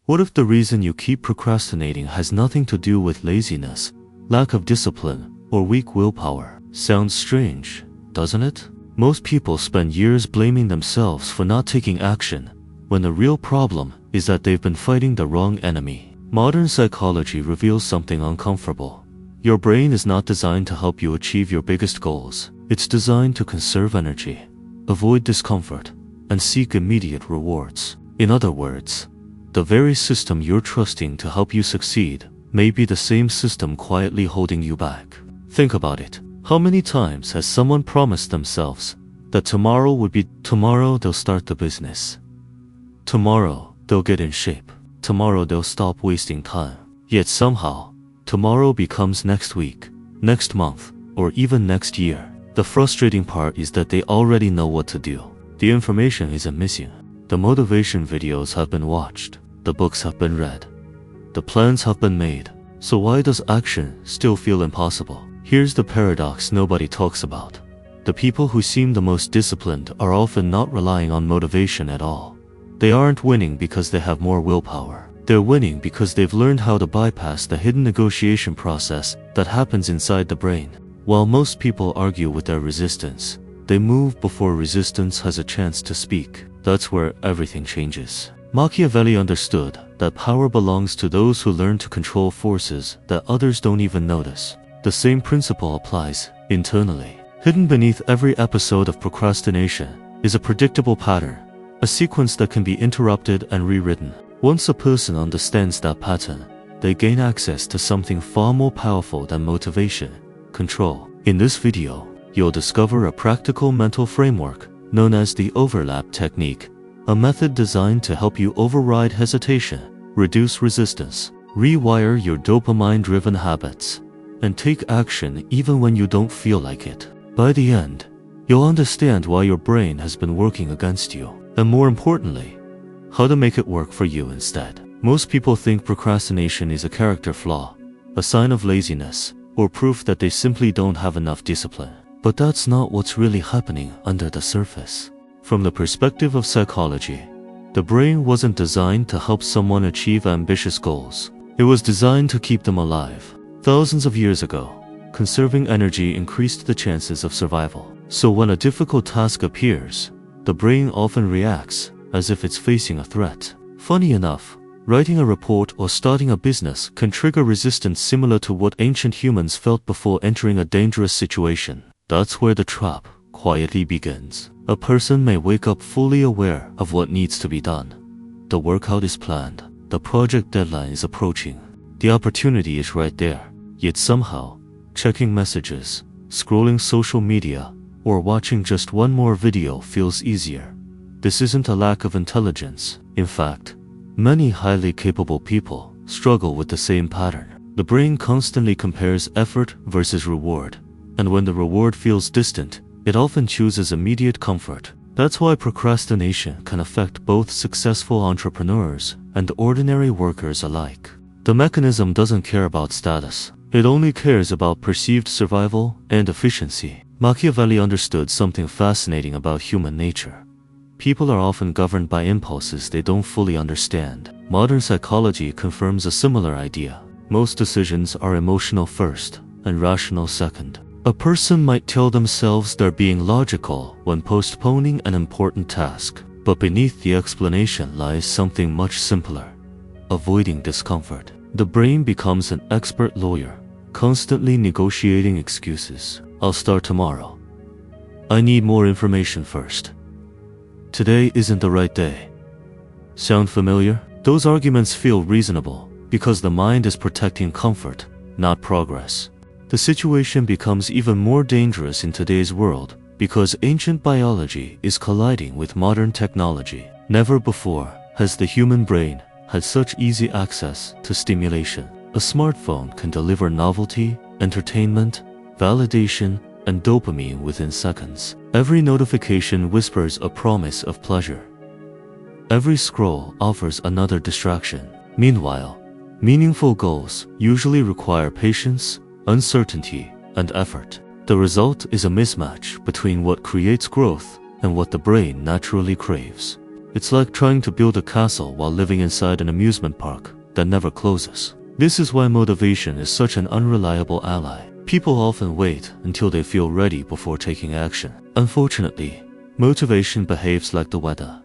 What if the reason you keep procrastinating has nothing to do with laziness, lack of discipline, or weak willpower? Sounds strange, doesn't it? Most people spend years blaming themselves for not taking action, when the real problem is that they've been fighting the wrong enemy. Modern psychology reveals something uncomfortable. Your brain is not designed to help you achieve your biggest goals. It's designed to conserve energy, avoid discomfort, and seek immediate rewards. In other words, the very system you're trusting to help you succeed may be the same system quietly holding you back. Think about it. How many times has someone promised themselves that tomorrow they'll start the business, tomorrow they'll get in shape, tomorrow they'll stop wasting time. Yet somehow, tomorrow becomes next week, next month, or even next year. The frustrating part is that they already know what to do. The information isn't missing. The motivation videos have been watched. The books have been read. The plans have been made. So why does action still feel impossible? Here's the paradox nobody talks about. The people who seem the most disciplined are often not relying on motivation at all. They aren't winning because they have more willpower. They're winning because they've learned how to bypass the hidden negotiation process that happens inside the brain. While most people argue with their resistance, they move before resistance has a chance to speak. That's where everything changes. Machiavelli understood that power belongs to those who learn to control forces that others don't even notice. The same principle applies internally. Hidden beneath every episode of procrastination is a predictable pattern, a sequence that can be interrupted and rewritten. Once a person understands that pattern, they gain access to something far more powerful than motivation: control. In this video, you'll discover a practical mental framework known as the overlap technique, a method designed to help you override hesitation, reduce resistance, rewire your dopamine-driven habits, and take action even when you don't feel like it. By the end, you'll understand why your brain has been working against you, and more importantly, how to make it work for you instead. Most people think procrastination is a character flaw, a sign of laziness, or proof that they simply don't have enough discipline. But that's not what's really happening under the surface. From the perspective of psychology, the brain wasn't designed to help someone achieve ambitious goals. It was designed to keep them alive. Thousands of years ago, conserving energy increased the chances of survival. So when a difficult task appears, the brain often reacts as if it's facing a threat. Funny enough, writing a report or starting a business can trigger resistance similar to what ancient humans felt before entering a dangerous situation. That's where the trap quietly begins. A person may wake up fully aware of what needs to be done. The workout is planned. The project deadline is approaching. The opportunity is right there. Yet somehow, checking messages, scrolling social media, or watching just one more video feels easier. This isn't a lack of intelligence. In fact, many highly capable people struggle with the same pattern. The brain constantly compares effort versus reward, and when the reward feels distant, it often chooses immediate comfort. That's why procrastination can affect both successful entrepreneurs and ordinary workers alike. The mechanism doesn't care about status. It only cares about perceived survival and efficiency. Machiavelli understood something fascinating about human nature. People are often governed by impulses they don't fully understand. Modern psychology confirms a similar idea. Most decisions are emotional first and rational second. A person might tell themselves they're being logical when postponing an important task, but beneath the explanation lies something much simpler: avoiding discomfort. The brain becomes an expert lawyer, constantly negotiating excuses. I'll start tomorrow. I need more information first. Today isn't the right day. Sound familiar? Those arguments feel reasonable because the mind is protecting comfort, not progress. The situation becomes even more dangerous in today's world because ancient biology is colliding with modern technology. Never before has the human brain had such easy access to stimulation. A smartphone can deliver novelty, entertainment, validation, and dopamine within seconds. Every notification whispers a promise of pleasure. Every scroll offers another distraction. Meanwhile, meaningful goals usually require patience, uncertainty, and effort. The result is a mismatch between what creates growth and what the brain naturally craves. It's like trying to build a castle while living inside an amusement park that never closes. This is why motivation is such an unreliable ally. People often wait until they feel ready before taking action. Unfortunately, motivation behaves like the weather.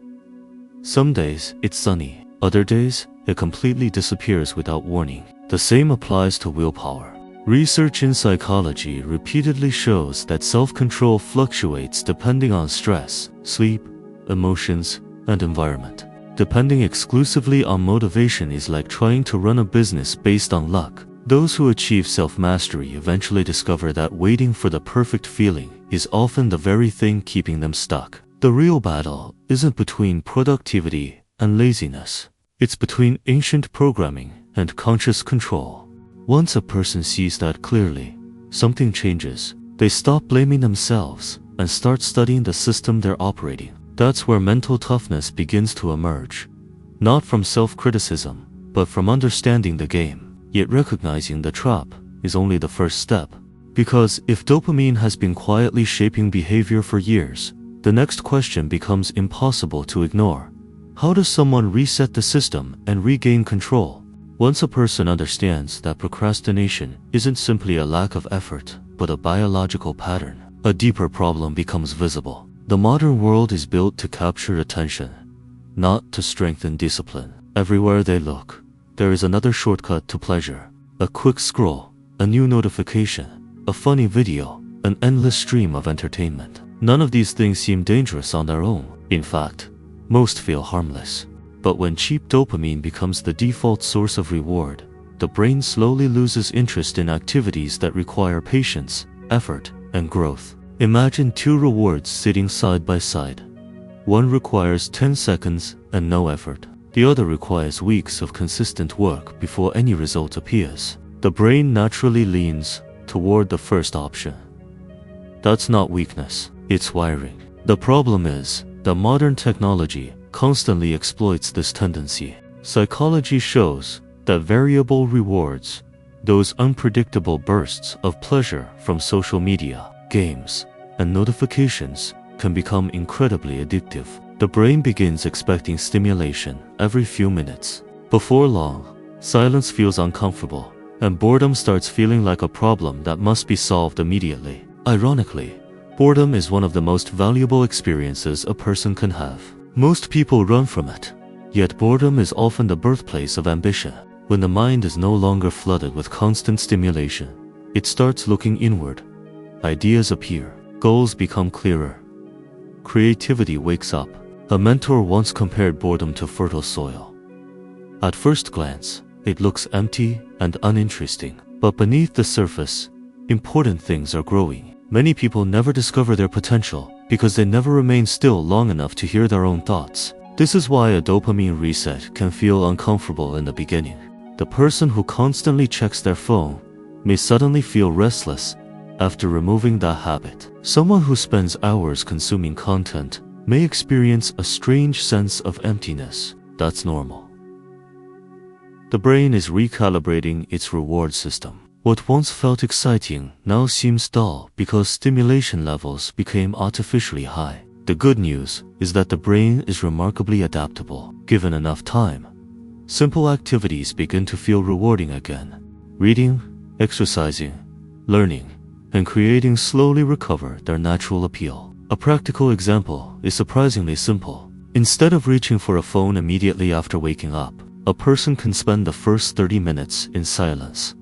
Some days it's sunny, other days it completely disappears without warning. The same applies to willpower. Research in psychology repeatedly shows that self-control fluctuates depending on stress, sleep, emotions, and environment. Depending exclusively on motivation is like trying to run a business based on luck. Those who achieve self-mastery eventually discover that waiting for the perfect feeling is often the very thing keeping them stuck. The real battle isn't between productivity and laziness. It's between ancient programming and conscious control. Once a person sees that clearly, something changes. They stop blaming themselves and start studying the system they're operating. That's where mental toughness begins to emerge. Not from self-criticism, but from understanding the game. Yet recognizing the trap is only the first step. Because if dopamine has been quietly shaping behavior for years, the next question becomes impossible to ignore. How does someone reset the system and regain control? Once a person understands that procrastination isn't simply a lack of effort, but a biological pattern, a deeper problem becomes visible. The modern world is built to capture attention, not to strengthen discipline. Everywhere they look, there is another shortcut to pleasure. A quick scroll, a new notification, a funny video, an endless stream of entertainment. None of these things seem dangerous on their own. In fact, most feel harmless. But when cheap dopamine becomes the default source of reward, the brain slowly loses interest in activities that require patience, effort, and growth. Imagine two rewards sitting side by side. One requires 10 seconds and no effort. The other requires weeks of consistent work before any result appears. The brain naturally leans toward the first option. That's not weakness, it's wiring. The problem is that modern technology constantly exploits this tendency. Psychology shows that variable rewards, those unpredictable bursts of pleasure from social media, games, and notifications, can become incredibly addictive. The brain begins expecting stimulation every few minutes. Before long, silence feels uncomfortable, and boredom starts feeling like a problem that must be solved immediately. Ironically, boredom is one of the most valuable experiences a person can have. Most people run from it, yet boredom is often the birthplace of ambition. When the mind is no longer flooded with constant stimulation, it starts looking inward. Ideas appear, goals become clearer, creativity wakes up. A mentor once compared boredom to fertile soil. At first glance, it looks empty and uninteresting, but beneath the surface, important things are growing. Many people never discover their potential because they never remain still long enough to hear their own thoughts. This is why a dopamine reset can feel uncomfortable in the beginning. The person who constantly checks their phone may suddenly feel restless after removing that habit. Someone who spends hours consuming content may experience a strange sense of emptiness. That's normal. The brain is recalibrating its reward system. What once felt exciting now seems dull because stimulation levels became artificially high. The good news is that the brain is remarkably adaptable. Given enough time, simple activities begin to feel rewarding again. Reading, exercising, learning, and creating slowly recover their natural appeal. A practical example is surprisingly simple. Instead of reaching for a phone immediately after waking up, a person can spend the first 30 minutes in silence,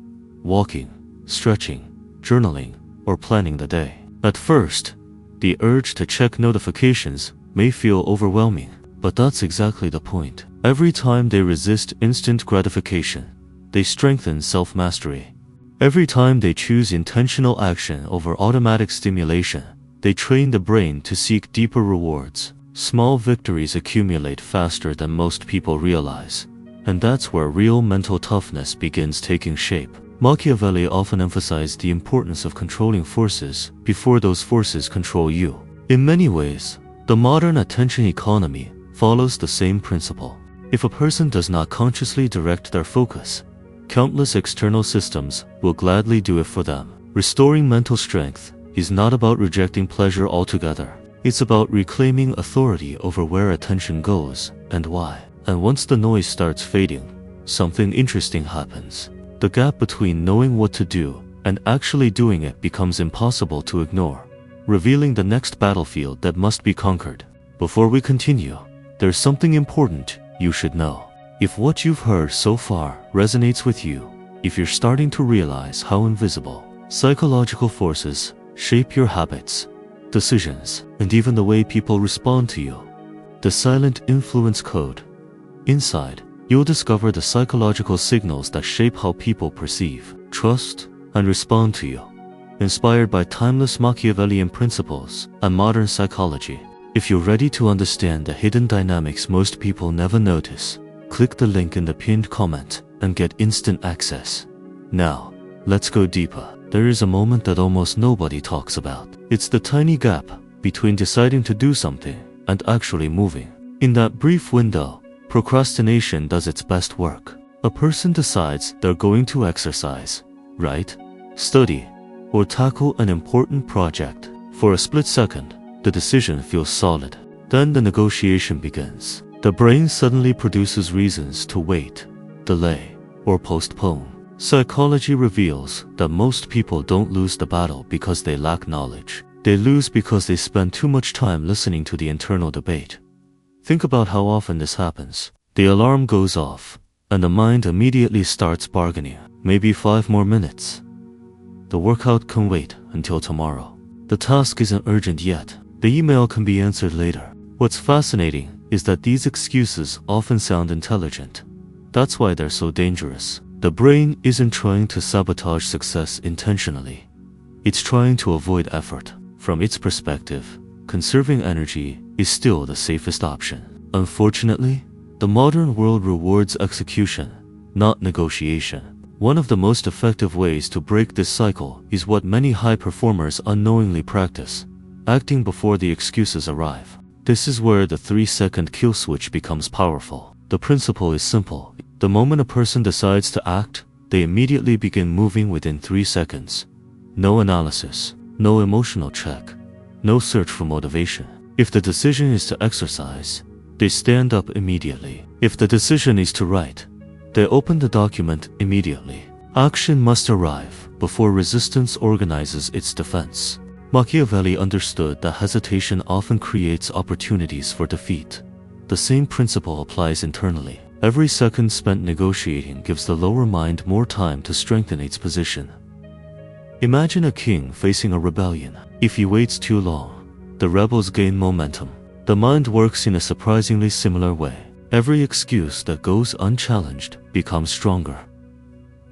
walking, stretching, journaling, or planning the day. At first, the urge to check notifications may feel overwhelming, but that's exactly the point. Every time they resist instant gratification, they strengthen self-mastery. Every time they choose intentional action over automatic stimulation, they train the brain to seek deeper rewards. Small victories accumulate faster than most people realize, and that's where real mental toughness begins taking shape. Machiavelli often emphasized the importance of controlling forces before those forces control you. In many ways, the modern attention economy follows the same principle. If a person does not consciously direct their focus, countless external systems will gladly do it for them. Restoring mental strength is not about rejecting pleasure altogether. It's about reclaiming authority over where attention goes and why. And once the noise starts fading, something interesting happens. The gap between knowing what to do and actually doing it becomes impossible to ignore, revealing the next battlefield that must be conquered. Before we continue, there's something important you should know. If what you've heard so far resonates with you, if you're starting to realize how invisible psychological forces shape your habits, decisions, and even the way people respond to you, the silent influence code, inside, you'll discover the psychological signals that shape how people perceive, trust, and respond to you. Inspired by timeless Machiavellian principles and modern psychology, if you're ready to understand the hidden dynamics most people never notice, click the link in the pinned comment and get instant access. Now, let's go deeper. There is a moment that almost nobody talks about. It's the tiny gap between deciding to do something and actually moving. In that brief window, procrastination does its best work. A person decides they're going to exercise, write, study, or tackle an important project. For a split second, the decision feels solid. Then the negotiation begins. The brain suddenly produces reasons to wait, delay, or postpone. Psychology reveals that most people don't lose the battle because they lack knowledge. They lose because they spend too much time listening to the internal debate. Think about how often this happens. The alarm goes off, and the mind immediately starts bargaining. Maybe 5 more minutes. The workout can wait until tomorrow. The task isn't urgent yet. The email can be answered later. What's fascinating is that these excuses often sound intelligent. That's why they're so dangerous. The brain isn't trying to sabotage success intentionally. It's trying to avoid effort. From its perspective, conserving energy is still the safest option. Unfortunately, the modern world rewards execution, not negotiation. One of the most effective ways to break this cycle is what many high performers unknowingly practice: acting before the excuses arrive. This is where the 3-second kill switch becomes powerful. The principle is simple. The moment a person decides to act, they immediately begin moving within 3 seconds. No analysis, no emotional check, no search for motivation. If the decision is to exercise, they stand up immediately. If the decision is to write, they open the document immediately. Action must arrive before resistance organizes its defense. Machiavelli understood that hesitation often creates opportunities for defeat. The same principle applies internally. Every second spent negotiating gives the lower mind more time to strengthen its position. Imagine a king facing a rebellion. If he waits too long, the rebels gain momentum. The mind works in a surprisingly similar way. Every excuse that goes unchallenged becomes stronger.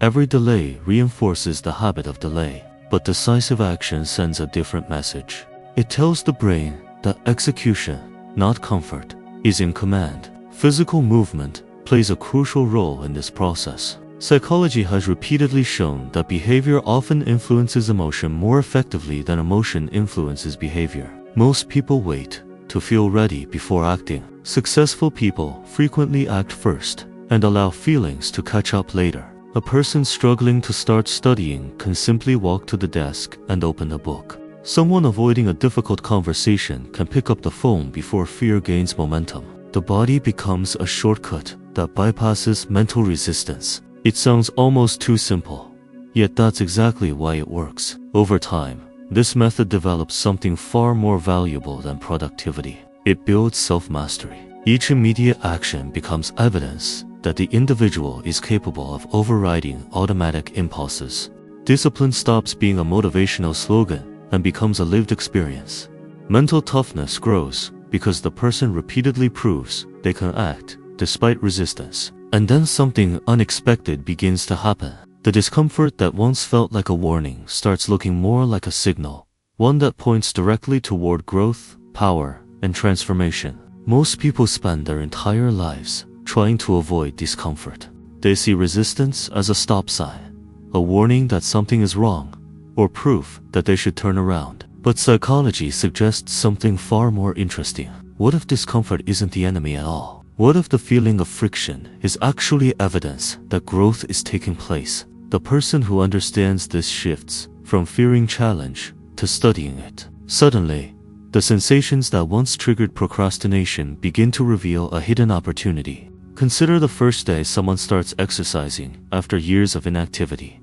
Every delay reinforces the habit of delay. But decisive action sends a different message. It tells the brain that execution, not comfort, is in command. Physical movement plays a crucial role in this process. Psychology has repeatedly shown that behavior often influences emotion more effectively than emotion influences behavior. Most people wait to feel ready before acting. Successful people frequently act first and allow feelings to catch up later. A person struggling to start studying can simply walk to the desk and open a book. Someone avoiding a difficult conversation can pick up the phone before fear gains momentum. The body becomes a shortcut that bypasses mental resistance. It sounds almost too simple, yet that's exactly why it works. Over time, this method develops something far more valuable than productivity. It builds self-mastery. Each immediate action becomes evidence that the individual is capable of overriding automatic impulses. Discipline stops being a motivational slogan and becomes a lived experience. Mental toughness grows because the person repeatedly proves they can act despite resistance. And then something unexpected begins to happen. The discomfort that once felt like a warning starts looking more like a signal, one that points directly toward growth, power, and transformation. Most people spend their entire lives trying to avoid discomfort. They see resistance as a stop sign, a warning that something is wrong, or proof that they should turn around. But psychology suggests something far more interesting. What if discomfort isn't the enemy at all? What if the feeling of friction is actually evidence that growth is taking place? The person who understands this shifts from fearing challenge to studying it. Suddenly, The sensations that once triggered procrastination begin to reveal a hidden opportunity. Consider the first day someone starts exercising after years of inactivity.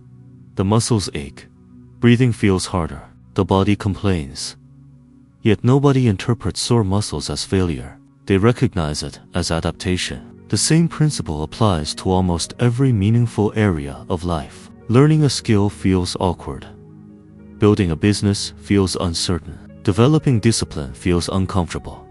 The muscles ache, breathing feels harder, the body complains. Yet nobody interprets sore muscles as failure. They recognize it as adaptation. The same principle applies to almost every meaningful area of life. Learning a skill feels awkward. Building a business feels uncertain. Developing discipline feels uncomfortable.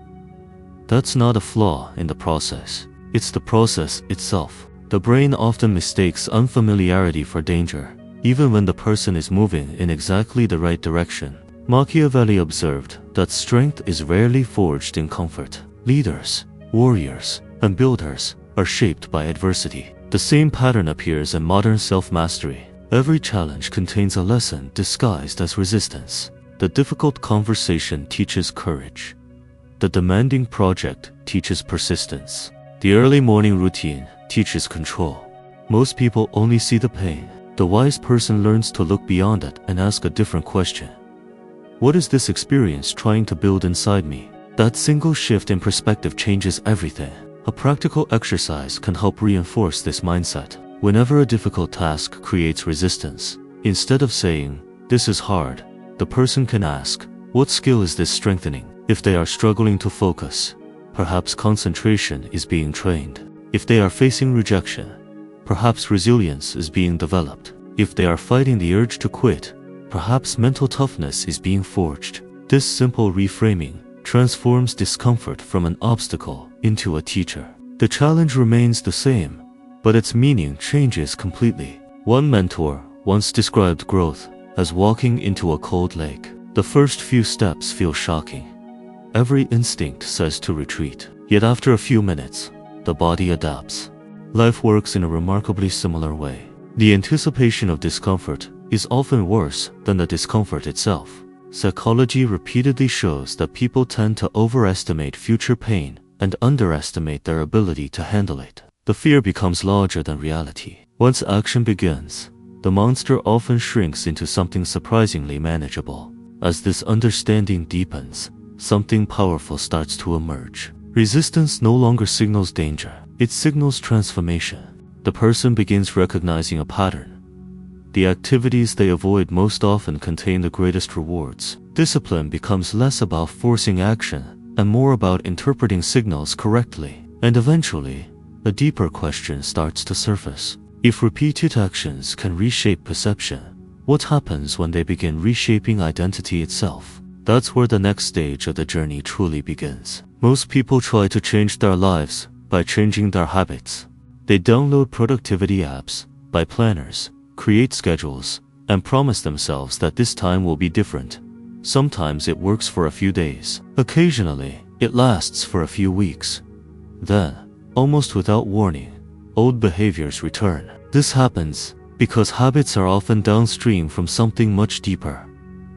That's not a flaw in the process. It's the process itself. The brain often mistakes unfamiliarity for danger, even when the person is moving in exactly the right direction. Machiavelli observed that strength is rarely forged in comfort. Leaders, warriors, and builders are shaped by adversity. The same pattern appears in modern self-mastery. Every challenge contains a lesson disguised as resistance. The difficult conversation teaches courage. The demanding project teaches persistence. The early morning routine teaches control. Most people only see the pain. The wise person learns to look beyond it and ask a different question. What is this experience trying to build inside me? That single shift in perspective changes everything. A practical exercise can help reinforce this mindset. Whenever a difficult task creates resistance, instead of saying, "This is hard," the person can ask, "What skill is this strengthening?" If they are struggling to focus, perhaps concentration is being trained. If they are facing rejection, perhaps resilience is being developed. If they are fighting the urge to quit, perhaps mental toughness is being forged. This simple reframing transforms discomfort from an obstacle into a teacher. The challenge remains the same, but its meaning changes completely. One mentor once described growth as walking into a cold lake. The first few steps feel shocking. Every instinct says to retreat. Yet after a few minutes, the body adapts. Life works in a remarkably similar way. The anticipation of discomfort is often worse than the discomfort itself. Psychology repeatedly shows that people tend to overestimate future pain and underestimate their ability to handle it. The fear becomes larger than reality. Once action begins, the monster often shrinks into something surprisingly manageable. As this understanding deepens, something powerful starts to emerge. Resistance no longer signals danger, it signals transformation. The person begins recognizing a pattern. The activities they avoid most often contain the greatest rewards. Discipline becomes less about forcing action and more about interpreting signals correctly. And eventually, a deeper question starts to surface. If repeated actions can reshape perception, what happens when they begin reshaping identity itself? That's where the next stage of the journey truly begins. Most people try to change their lives by changing their habits. They download productivity apps, buy planners, create schedules, and promise themselves that this time will be different. Sometimes it works for a few days. Occasionally, it lasts for a few weeks. Then, almost without warning, old behaviors return. This happens because habits are often downstream from something much deeper: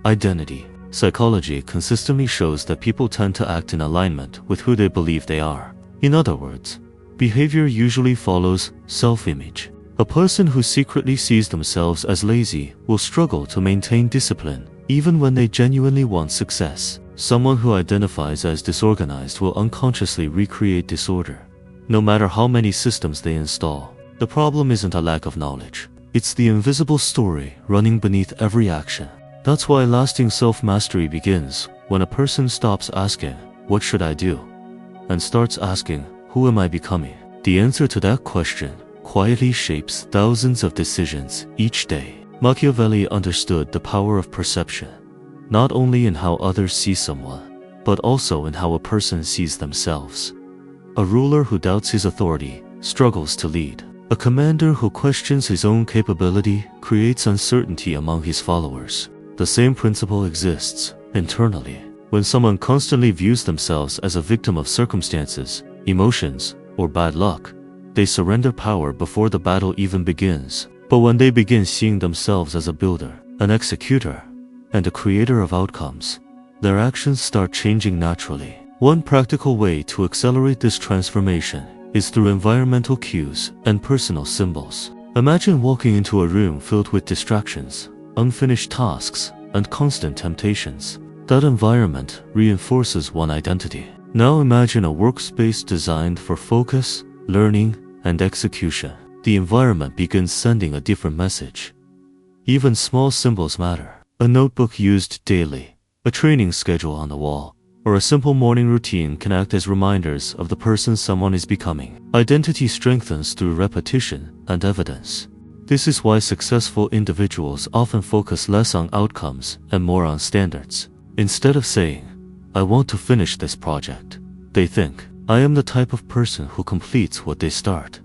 identity. Psychology consistently shows that people tend to act in alignment with who they believe they are. In other words, behavior usually follows self-image. A person who secretly sees themselves as lazy will struggle to maintain discipline, even when they genuinely want success. Someone who identifies as disorganized will unconsciously recreate disorder, no matter how many systems they install. The problem isn't a lack of knowledge. It's the invisible story running beneath every action. That's why lasting self-mastery begins when a person stops asking, "What should I do?" and starts asking, "Who am I becoming?" The answer to that question quietly shapes thousands of decisions each day. Machiavelli understood the power of perception, not only in how others see someone, but also in how a person sees themselves. A ruler who doubts his authority struggles to lead. A commander who questions his own capability creates uncertainty among his followers. The same principle exists internally. When someone constantly views themselves as a victim of circumstances, emotions, or bad luck, they surrender power before the battle even begins. But when they begin seeing themselves as a builder, an executor, and a creator of outcomes, their actions start changing naturally. One practical way to accelerate this transformation is through environmental cues and personal symbols. Imagine walking into a room filled with distractions, unfinished tasks, and constant temptations. That environment reinforces one identity. Now imagine a workspace designed for focus, learning, and execution. The environment begins sending a different message. Even small symbols matter. A notebook used daily, a training schedule on the wall, or a simple morning routine can act as reminders of the person someone is becoming. Identity strengthens through repetition and evidence. This is why successful individuals often focus less on outcomes and more on standards. Instead of saying, "I want to finish this project," they think, "I am the type of person who completes what they start."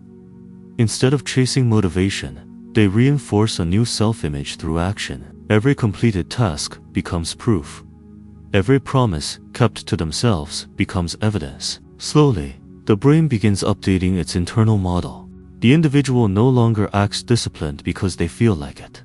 Instead of chasing motivation, they reinforce a new self-image through action. Every completed task becomes proof. Every promise kept to themselves becomes evidence. Slowly, the brain begins updating its internal model. The individual no longer acts disciplined because they feel like it.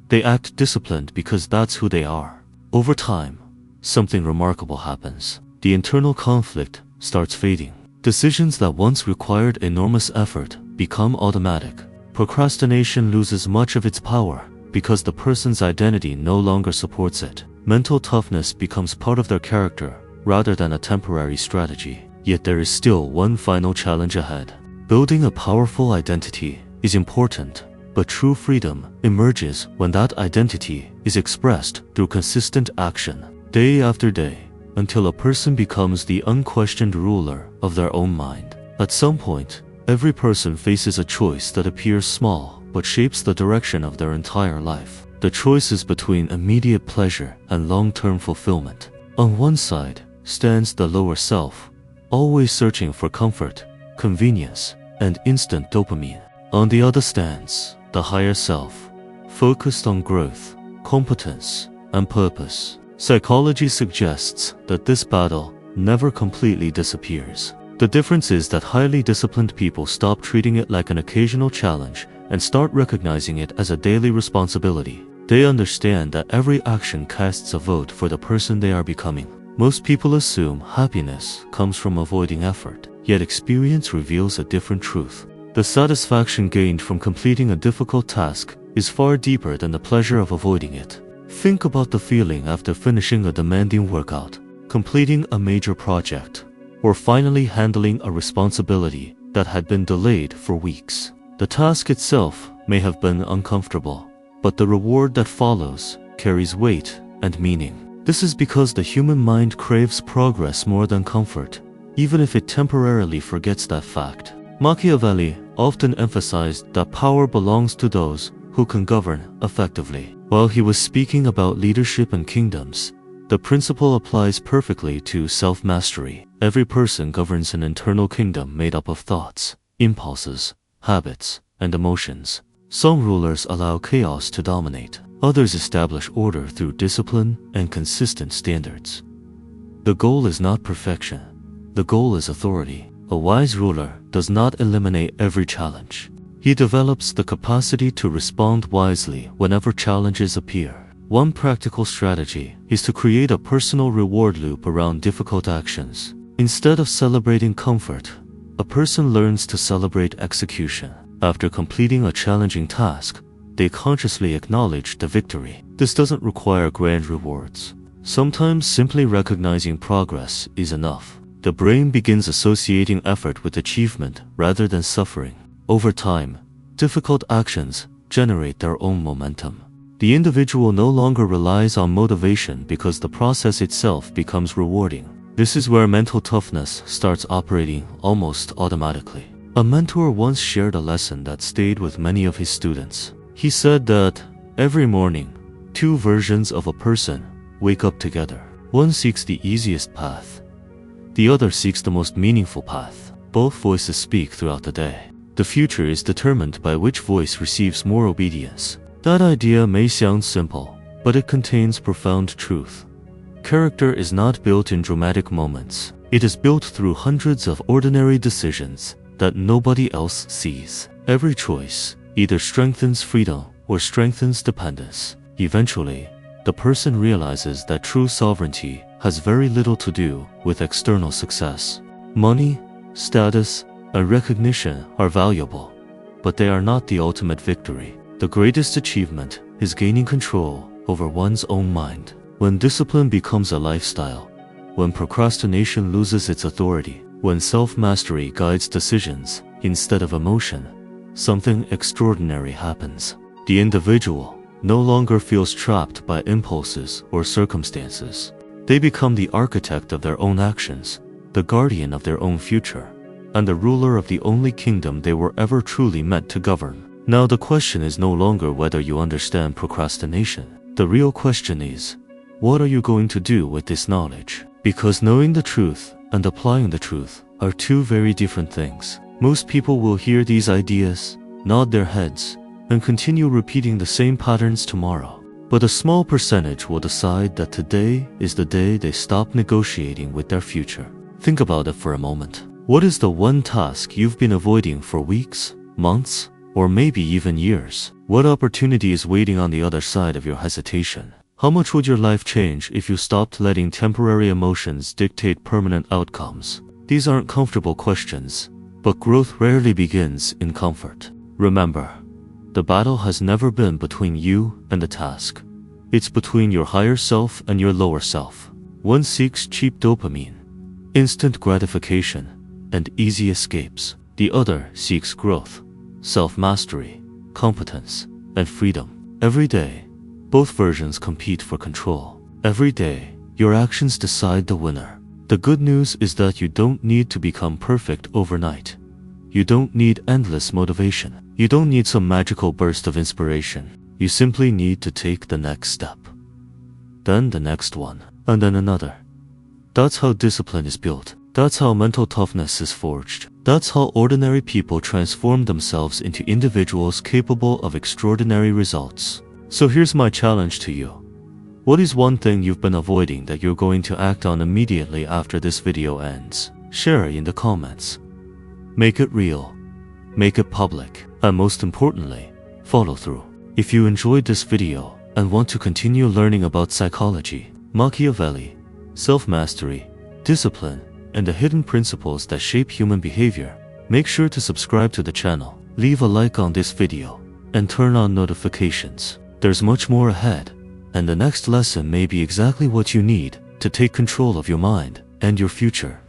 They act disciplined because that's who they are. Over time, something remarkable happens. The internal conflict starts fading. Decisions that once required enormous effort become automatic. Procrastination loses much of its power because the person's identity no longer supports it. Mental toughness becomes part of their character rather than a temporary strategy. Yet there is still one final challenge ahead. Building a powerful identity is important, but true freedom emerges when that identity is expressed through consistent action, day after day, until a person becomes the unquestioned ruler of their own mind. At some point, every person faces a choice that appears small but shapes the direction of their entire life. The choice is between immediate pleasure and long-term fulfillment. On one side stands the lower self, always searching for comfort, convenience, and instant dopamine. On the other stands the higher self, focused on growth, competence, and purpose. Psychology suggests that this battle never completely disappears. The difference is that highly disciplined people stop treating it like an occasional challenge and start recognizing it as a daily responsibility. They understand that every action casts a vote for the person they are becoming. Most people assume happiness comes from avoiding effort, yet experience reveals a different truth. The satisfaction gained from completing a difficult task is far deeper than the pleasure of avoiding it. Think about the feeling after finishing a demanding workout, completing a major project, or finally handling a responsibility that had been delayed for weeks. The task itself may have been uncomfortable, but the reward that follows carries weight and meaning. This is because the human mind craves progress more than comfort, even if it temporarily forgets that fact. Machiavelli often emphasized that power belongs to those who can govern effectively. While he was speaking about leadership and kingdoms, the principle applies perfectly to self-mastery. Every person governs an internal kingdom made up of thoughts, impulses, habits, and emotions. Some rulers allow chaos to dominate. Others establish order through discipline and consistent standards. The goal is not perfection. The goal is authority. A wise ruler does not eliminate every challenge. He develops the capacity to respond wisely whenever challenges appear. One practical strategy is to create a personal reward loop around difficult actions. Instead of celebrating comfort, a person learns to celebrate execution. After completing a challenging task, they consciously acknowledge the victory. This doesn't require grand rewards. Sometimes simply recognizing progress is enough. The brain begins associating effort with achievement rather than suffering. Over time, difficult actions generate their own momentum. The individual no longer relies on motivation because the process itself becomes rewarding. This is where mental toughness starts operating almost automatically. A mentor once shared a lesson that stayed with many of his students. He said that every morning, two versions of a person wake up together. One seeks the easiest path. The other seeks the most meaningful path. Both voices speak throughout the day. The future is determined by which voice receives more obedience. That idea may sound simple, but it contains profound truth. Character is not built in dramatic moments. It is built through hundreds of ordinary decisions that nobody else sees. Every choice either strengthens freedom or strengthens dependence. Eventually, the person realizes that true sovereignty has very little to do with external success. Money, status, and recognition are valuable, but they are not the ultimate victory. The greatest achievement is gaining control over one's own mind. When discipline becomes a lifestyle, when procrastination loses its authority, when self-mastery guides decisions instead of emotion, something extraordinary happens. The individual no longer feels trapped by impulses or circumstances. They become the architect of their own actions, the guardian of their own future, and the ruler of the only kingdom they were ever truly meant to govern. Now the question is no longer whether you understand procrastination. The real question is, what are you going to do with this knowledge? Because knowing the truth and applying the truth are two very different things. Most people will hear these ideas, nod their heads, and continue repeating the same patterns tomorrow. But a small percentage will decide that today is the day they stop negotiating with their future. Think about it for a moment. What is the one task you've been avoiding for weeks, months, or maybe even years? What opportunity is waiting on the other side of your hesitation? How much would your life change if you stopped letting temporary emotions dictate permanent outcomes? These aren't comfortable questions, but growth rarely begins in comfort. Remember, the battle has never been between you and the task. It's between your higher self and your lower self. One seeks cheap dopamine, instant gratification, and easy escapes. The other seeks growth, self-mastery, competence, and freedom. Every day, both versions compete for control. Every day, your actions decide the winner. The good news is that you don't need to become perfect overnight. You don't need endless motivation. You don't need some magical burst of inspiration. You simply need to take the next step. Then the next one, and then another. That's how discipline is built. That's how mental toughness is forged. That's how ordinary people transform themselves into individuals capable of extraordinary results. So here's my challenge to you. What is one thing you've been avoiding that you're going to act on immediately after this video ends? Share it in the comments. Make it real. Make it public. And most importantly, follow through. If you enjoyed this video and want to continue learning about psychology, Machiavelli, self-mastery, discipline, and the hidden principles that shape human behavior, make sure to subscribe to the channel, leave a like on this video, and turn on notifications. There's much more ahead, and the next lesson may be exactly what you need to take control of your mind and your future.